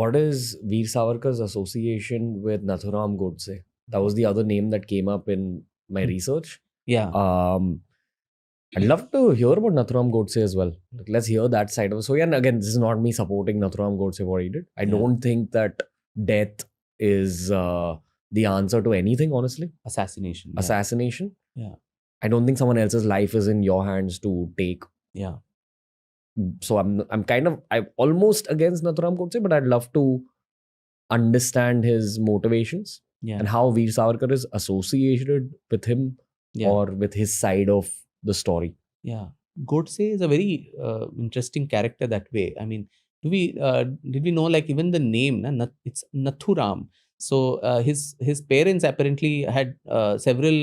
What is Veer Savarkar's association with Nathuram Godse? That was the other name that came up in my research. Yeah. I'd love to hear about Nathuram Godse as well. Like, let's hear that side of it. So, yeah, and again, this is not me supporting Nathuram Godse, what he did. I Yeah. don't think that death is the answer to anything, honestly. Assassination. Yeah. Assassination. Yeah. I don't think someone else's life is in your hands to take. Yeah. So I'm almost against Nathuram Godse, but I'd love to understand his motivations Yeah. and how Veer Savarkar is associated with him Yeah. or with his side of the story. Yeah. Godse is a very interesting character that way. I mean, did we know, like, even the name, it's Nathuram. So his parents apparently had several,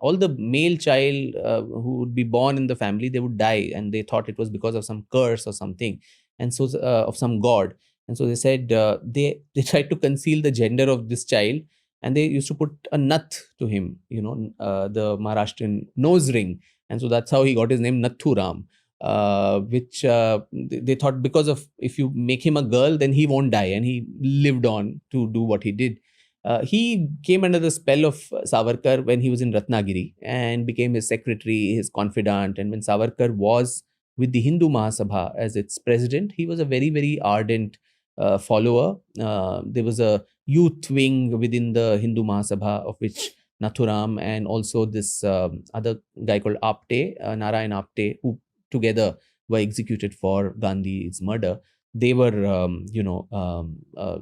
all the male child who would be born in the family, they would die, and they thought it was because of some curse or something, and so of some god. And so they said they tried to conceal the gender of this child, and they used to put a nath to him, the Maharashtrian nose ring. And so that's how he got his name Nathuram, which they thought, because of, if you make him a girl, then he won't die. And he lived on to do what he did. He came under the spell of Savarkar when he was in Ratnagiri and became his secretary, his confidant. And when Savarkar was with the Hindu Mahasabha as its president, he was a very, very ardent follower. There was a youth wing within the Hindu Mahasabha, of which Nathuram and also this other guy called Apte, Narayan Apte, who together were executed for Gandhi's murder. They were,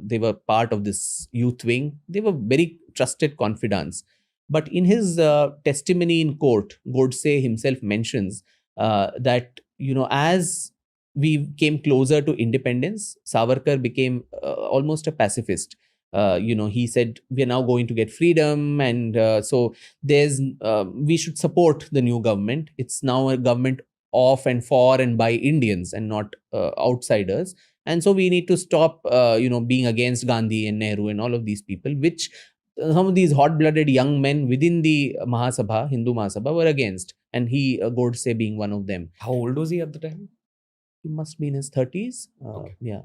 they were part of this youth wing. They were very trusted confidants. But in his testimony in court, Godse himself mentions that, as we came closer to independence, Savarkar became almost a pacifist. He said, we are now going to get freedom, and so we should support the new government. It's now a government of and for and by Indians and not outsiders. And so we need to stop, being against Gandhi and Nehru and all of these people, which some of these hot-blooded young men within the Mahasabha, Hindu Mahasabha, were against. And he, Godse being one of them. How old was he at the time? He must be in his 30s. Okay. Yeah.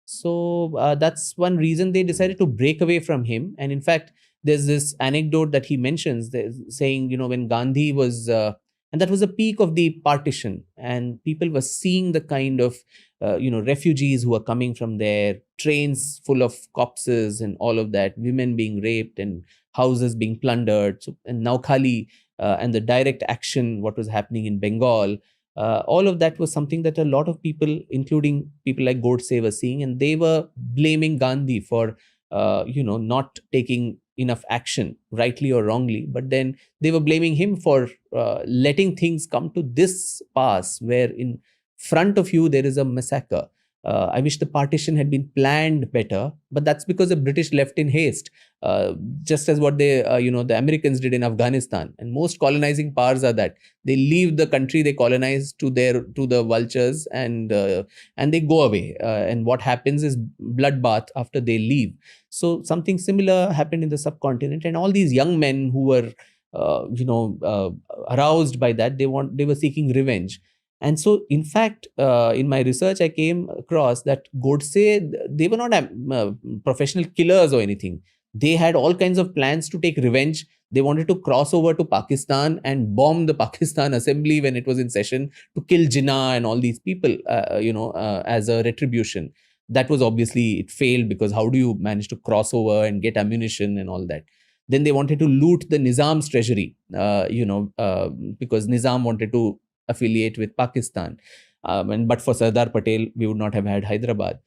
So that's one reason they decided to break away from him. And in fact, there's this anecdote that he mentions saying, when Gandhi was, and that was the peak of the partition, and people were seeing the kind of, refugees who are coming from there, trains full of corpses and all of that, women being raped and houses being plundered. So, and Naukhali and the direct action, what was happening in Bengal. All of that was something that a lot of people, including people like Godse, were seeing, and they were blaming Gandhi for, not taking enough action, rightly or wrongly. But then they were blaming him for letting things come to this pass, where in front of you there is a massacre. I wish the partition had been planned better, but that's because the British left in haste, just as what they, the Americans did in Afghanistan. And most colonizing powers are that they leave the country they colonize to the vultures, and they go away. And what happens is bloodbath after they leave. So something similar happened in the subcontinent, and all these young men who were, aroused by that, they were seeking revenge. And so, in fact, in my research, I came across that Godse, they were not professional killers or anything. They had all kinds of plans to take revenge. They wanted to cross over to Pakistan and bomb the Pakistan assembly when it was in session, to kill Jinnah and all these people, as a retribution. That was obviously, it failed, because how do you manage to cross over and get ammunition and all that? Then they wanted to loot the Nizam's treasury, because Nizam wanted to affiliate with Pakistan. But for Sardar Patel, we would not have had Hyderabad.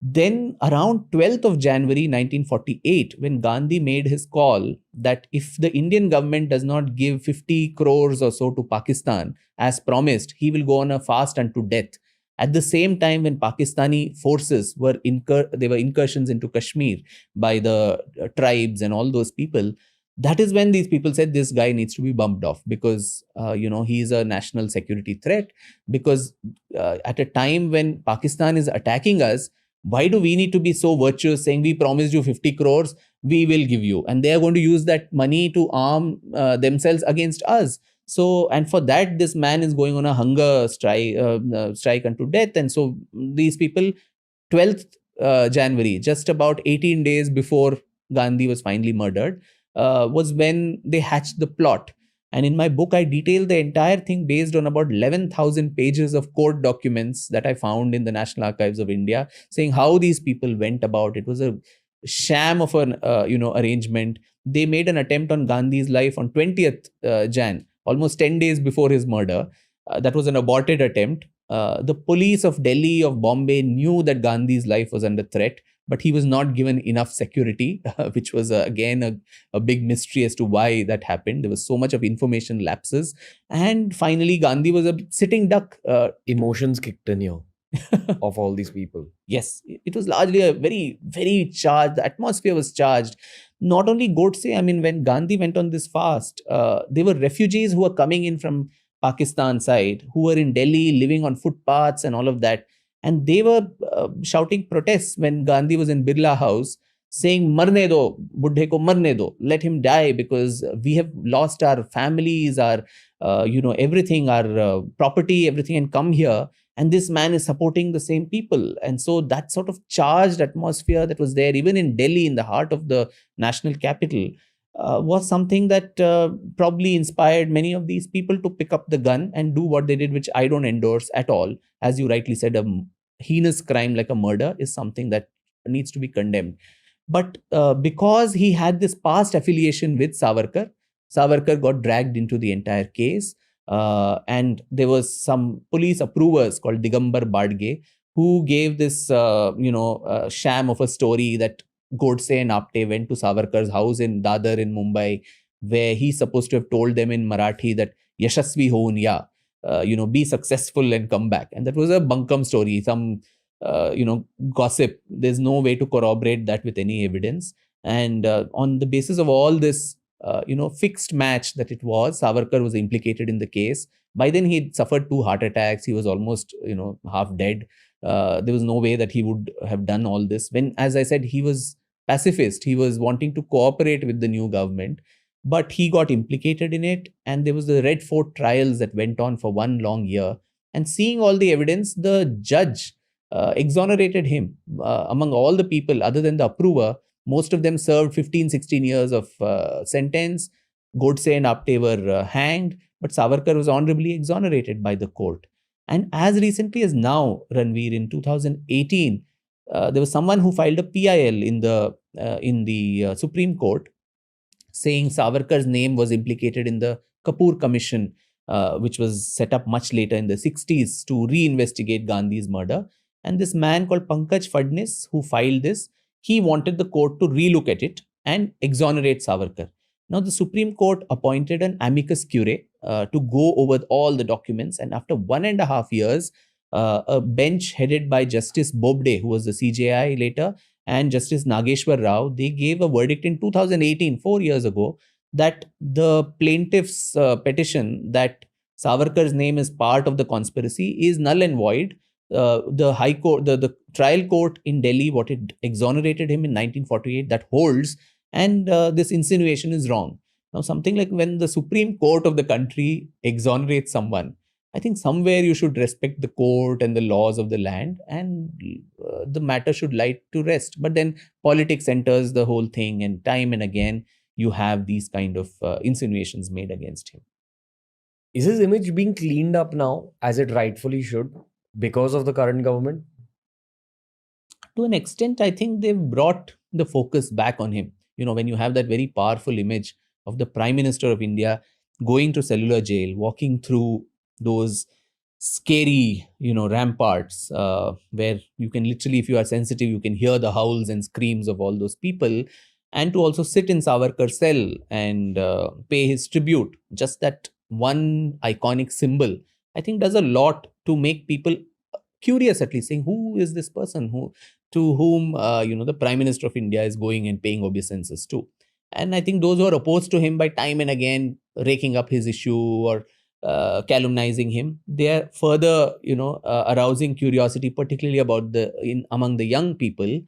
Then around 12th of January 1948, when Gandhi made his call that if the Indian government does not give 50 crores or so to Pakistan as promised, he will go on a fast unto death. At the same time, when Pakistani forces were incursions into Kashmir by the tribes and all those people, that is when these people said this guy needs to be bumped off, because he's a national security threat. Because at a time when Pakistan is attacking us, why do we need to be so virtuous, saying we promised you 50 crores, we will give you, and they are going to use that money to arm themselves against us? So, and for that, this man is going on a hunger strike unto death. And so these people, 12th January, just about 18 days before Gandhi was finally murdered, was when they hatched the plot. And in my book, I detail the entire thing based on about 11,000 pages of court documents that I found in the National Archives of India, saying how these people went about. It was a sham of an arrangement. They made an attempt on Gandhi's life on 20th Jan, almost 10 days before his murder. That was an aborted attempt. The police of Delhi, of Bombay, knew that Gandhi's life was under threat, but he was not given enough security, which was again a big mystery as to why that happened. There was so much of information lapses. And finally, Gandhi was a sitting duck. Emotions kicked in here of all these people. Yes, it was largely a very, very charged, the atmosphere was charged. Not only Godse, I mean, when Gandhi went on this fast, there were refugees who were coming in from Pakistan side, who were in Delhi living on footpaths and all of that. And they were shouting protests when Gandhi was in Birla House, saying, Marne do, Buddhe ko marne do, let him die, because we have lost our families, our, everything, our property, everything, and come here. And this man is supporting the same people. And so that sort of charged atmosphere that was there, even in Delhi, in the heart of the national capital, was something that probably inspired many of these people to pick up the gun and do what they did, which I don't endorse at all. As you rightly said, a heinous crime like a murder is something that needs to be condemned. But because he had this past affiliation with Savarkar, Savarkar got dragged into the entire case. And there was some police approvers called Digambar Badge who gave this, sham of a story that Godse and Apte went to Savarkar's house in Dadar in Mumbai, where he's supposed to have told them in Marathi that Yashasvi hoon ya, be successful and come back. And that was a bunkum story, some, gossip. There's no way to corroborate that with any evidence. And on the basis of all this, fixed match that it was, Savarkar was implicated in the case. By then, he'd suffered 2 heart attacks. He was almost, half dead. There was no way that he would have done all this. When, as I said, he was pacifist. He was wanting to cooperate with the new government, but he got implicated in it. And there was the Red Fort trials that went on for 1 long year. And seeing all the evidence, the judge exonerated him. Among all the people, other than the approver, most of them served 15, 16 years of sentence. Godse and Apte were hanged, but Savarkar was honorably exonerated by the court. And as recently as now, Ranveer, in 2018, there was someone who filed a PIL in the Supreme Court saying Savarkar's name was implicated in the Kapoor Commission, which was set up much later in the 60s to reinvestigate Gandhi's murder. And this man called Pankaj Phadnis, who filed this, he wanted the court to relook at it and exonerate Savarkar. Now, the Supreme Court appointed an amicus curiae to go over all the documents. And after 1.5 years, a bench headed by Justice Bobde, who was the CJI later, and Justice Nageshwar Rao, they gave a verdict in 2018, 4 years ago, that the plaintiff's petition that Savarkar's name is part of the conspiracy is null and void. The High Court, the trial court in Delhi, what it exonerated him in 1948, that holds, and this insinuation is wrong. Now, something like when the Supreme Court of the country exonerates someone, I think somewhere you should respect the court and the laws of the land, and the matter should lie to rest. But then politics enters the whole thing, and time and again, you have these kind of insinuations made against him. Is his image being cleaned up now, as it rightfully should, because of the current government? To an extent, I think they've brought the focus back on him. When you have that very powerful image of the Prime Minister of India going to cellular jail, walking through those scary, ramparts, where you can literally, if you are sensitive, you can hear the howls and screams of all those people, and to also sit in Savarkar's cell and pay his tribute, just that one iconic symbol, I think does a lot to make people curious, at least saying, who is this person to whom the Prime Minister of India is going and paying obeisances to. And I think those who are opposed to him by time and again raking up his issue or calumnizing him, they are further arousing curiosity, particularly about among the young people,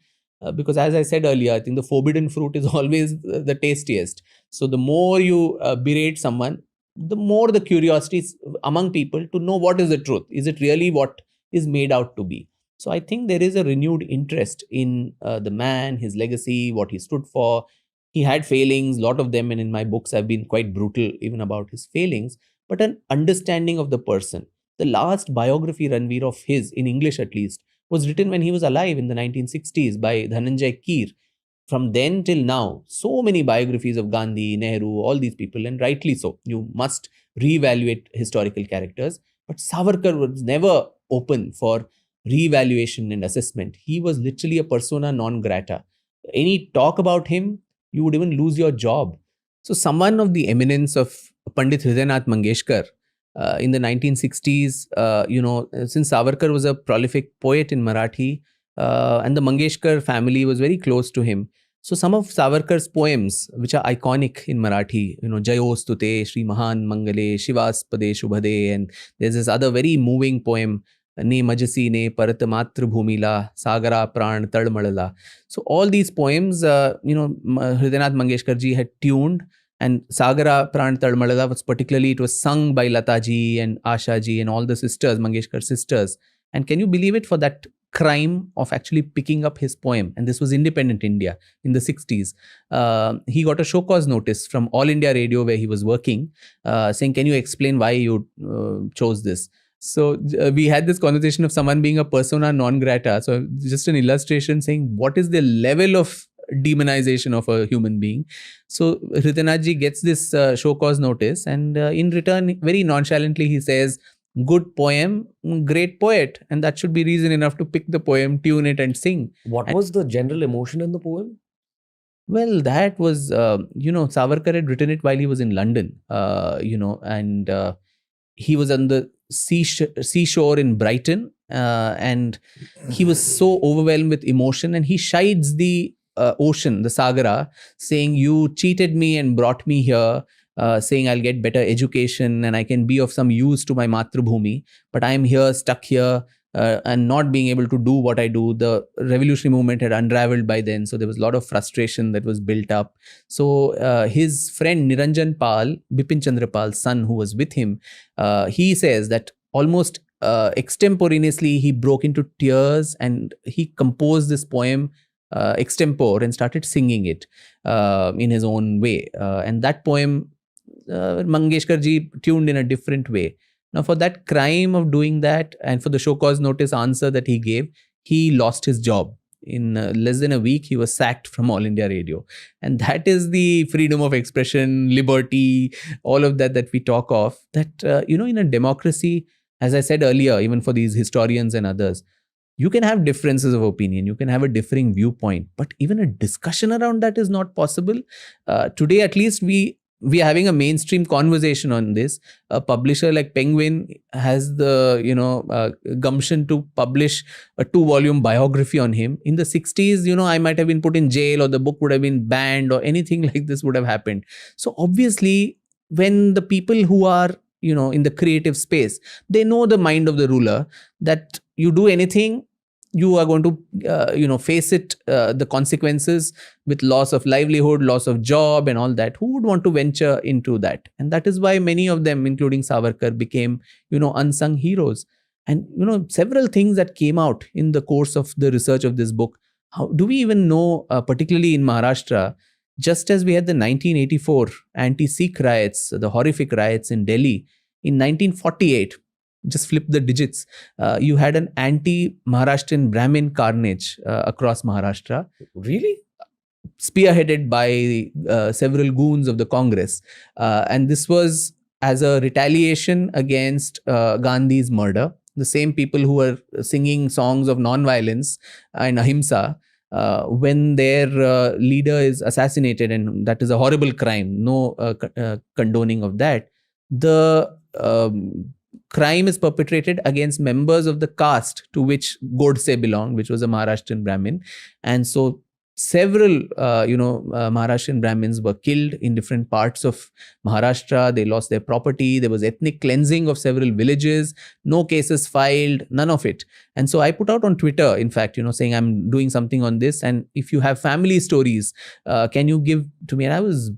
because as I said earlier, I think the forbidden fruit is always the tastiest. So the more you berate someone, the more the curiosity is among people to know what is the truth. Is it really what is made out to be? So I think there is a renewed interest in the man, his legacy, what he stood for. He had failings, a lot of them, and in my books I've been quite brutal even about his failings, but an understanding of the person. The last biography, Ranveer, of his, in English at least, was written when he was alive in the 1960s by Dhananjay Keer. From then till now, so many biographies of Gandhi, Nehru, all these people, and rightly so. You must reevaluate historical characters. But Savarkar was never open for reevaluation and assessment. He was literally a persona non grata. Any talk about him, you would even lose your job. So, someone of the eminence of Pandit Hridaynath Mangeshkar in the 1960s, since Savarkar was a prolific poet in Marathi, and the Mangeshkar family was very close to him. So some of Savarkar's poems, which are iconic in Marathi, Jayostute, Shri Mahan Mangale, Shivaspade Shubhade, and there's this other very moving poem, Ne Majasi Ne Parat Matra Bhumila, Sagara Pran Tadmalala. So all these poems, Hridaynath Mangeshkar ji had tuned, and Sagara Pran Tadmalala was particularly, it was sung by Lata ji and Asha ji and all the sisters, Mangeshkar sisters. And can you believe it, for that crime of actually picking up his poem, and this was independent India in the 60s, he got a show cause notice from All India Radio where he was working, saying, can you explain why you chose this? So we had this conversation of someone being a persona non grata. So just an illustration saying what is the level of demonization of a human being. So Hridaynath ji gets this show cause notice, and in return, very nonchalantly, he says, good poem, great poet, and that should be reason enough to pick the poem, tune it, and sing. What was the general emotion in the poem? Well, that was, Savarkar had written it while he was in London, and he was on the seashore in Brighton, and he was so overwhelmed with emotion, and he chides the ocean, the Sagara, saying, you cheated me and brought me here, saying I'll get better education and I can be of some use to my Matrabhumi, but I am here, stuck here, and not being able to do what I do. The revolutionary movement had unraveled by then, so there was a lot of frustration that was built up. So his friend Niranjan Pal, Bipin Chandra Pal's son, who was with him, he says that almost extemporaneously he broke into tears and he composed this poem extempore and started singing it in his own way. And that poem, Mangeshkar ji tuned in a different way. Now, for that crime of doing that, and for the show cause notice answer that he gave, he lost his job. In less than a week, he was sacked from All India Radio. And that is the freedom of expression, liberty, all of that we talk of. That, in a democracy, as I said earlier, even for these historians and others, you can have differences of opinion, you can have a differing viewpoint, but even a discussion around that is not possible. Today, at least, we are having a mainstream conversation on this. A publisher like Penguin has the gumption to publish a 2-volume biography on him. In the 60s, I might have been put in jail, or the book would have been banned, or anything like this would have happened. So obviously, when the people who are in the creative space, they know the mind of the ruler, that you do anything, you are going to, face it, the consequences with loss of livelihood, loss of job and all that. Who would want to venture into that? And that is why many of them, including Savarkar, became, unsung heroes. And, several things that came out in the course of the research of this book. How do we even know, particularly in Maharashtra, just as we had the 1984 anti-Sikh riots, the horrific riots in Delhi, in 1948, just flip the digits, you had an anti-Maharashtrian Brahmin carnage across Maharashtra. Really? Spearheaded by several goons of the Congress. And this was as a retaliation against Gandhi's murder. The same people who were singing songs of non-violence and ahimsa, when their leader is assassinated, and that is a horrible crime, no condoning of that. The crime is perpetrated against members of the caste to which Godse belonged, which was a Maharashtrian Brahmin. And so several, Maharashtrian Brahmins were killed in different parts of Maharashtra. They lost their property. There was ethnic cleansing of several villages. No cases filed, none of it. And so I put out on Twitter, in fact, saying I'm doing something on this. And if you have family stories, can you give to me? And I was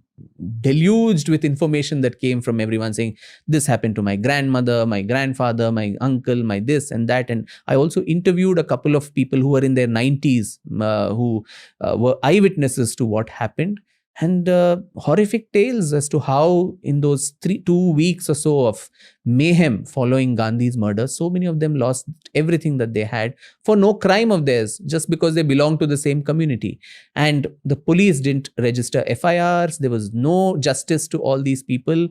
deluged with information that came from everyone saying, this happened to my grandmother, my grandfather, my uncle, my this and that. And I also interviewed a couple of people who were in their 90s, who were eyewitnesses to what happened. And horrific tales as to how in those 2 weeks or so of mayhem following Gandhi's murder, so many of them lost everything that they had for no crime of theirs, just because they belonged to the same community. And the police didn't register FIRs. There was no justice to all these people.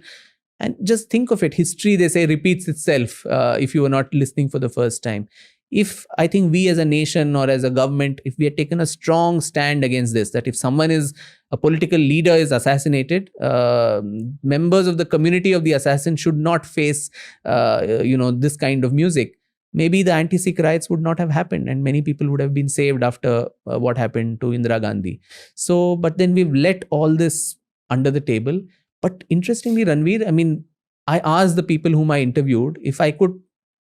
And just think of it, history, they say, repeats itself if you were not listening for the first time. If I think we as a nation or as a government, if we had taken a strong stand against this, that if someone is, a political leader is assassinated, members of the community of the assassin should not face, this kind of music, maybe the anti-Sikh riots would not have happened and many people would have been saved after what happened to Indira Gandhi. So, but then we've let all this under the table. But interestingly, Ranveer, I mean, I asked the people whom I interviewed if I could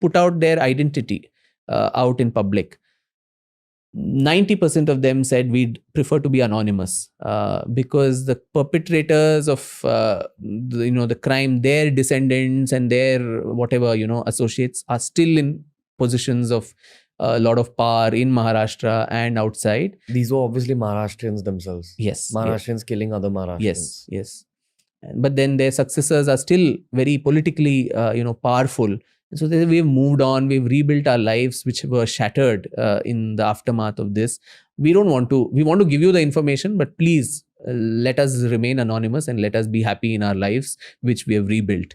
put out their identity out in public. 90% of them said we'd prefer to be anonymous because the perpetrators of the crime, their descendants and their whatever associates are still in positions of a lot of power in Maharashtra and outside. These were obviously Maharashtrians themselves. Yes, Maharashtrians killing other Maharashtrians. Yes. But then their successors are still very politically powerful. So we've moved on, we've rebuilt our lives, which were shattered in the aftermath of this. We want to give you the information, but please let us remain anonymous and let us be happy in our lives, which we have rebuilt.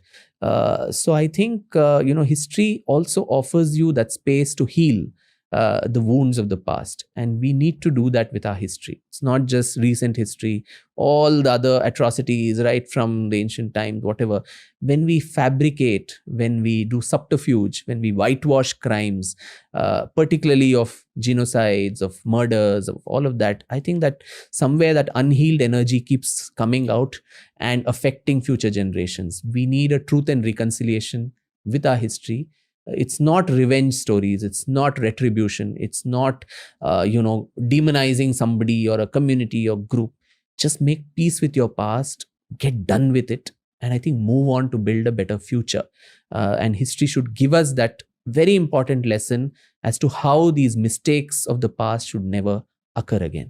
So I think, history also offers you that space to heal the wounds of the past. And we need to do that with our history. It's not just recent history, all the other atrocities, right from the ancient times, whatever. When we fabricate, when we do subterfuge, when we whitewash crimes, particularly of genocides, of murders, of all of that, I think that somewhere that unhealed energy keeps coming out and affecting future generations. We need a truth and reconciliation with our history. It's not revenge stories. It's not retribution. It's not, demonizing somebody or a community or group. Just make peace with your past, get done with it, and I think move on to build a better future. And history should give us that very important lesson as to how these mistakes of the past should never occur again.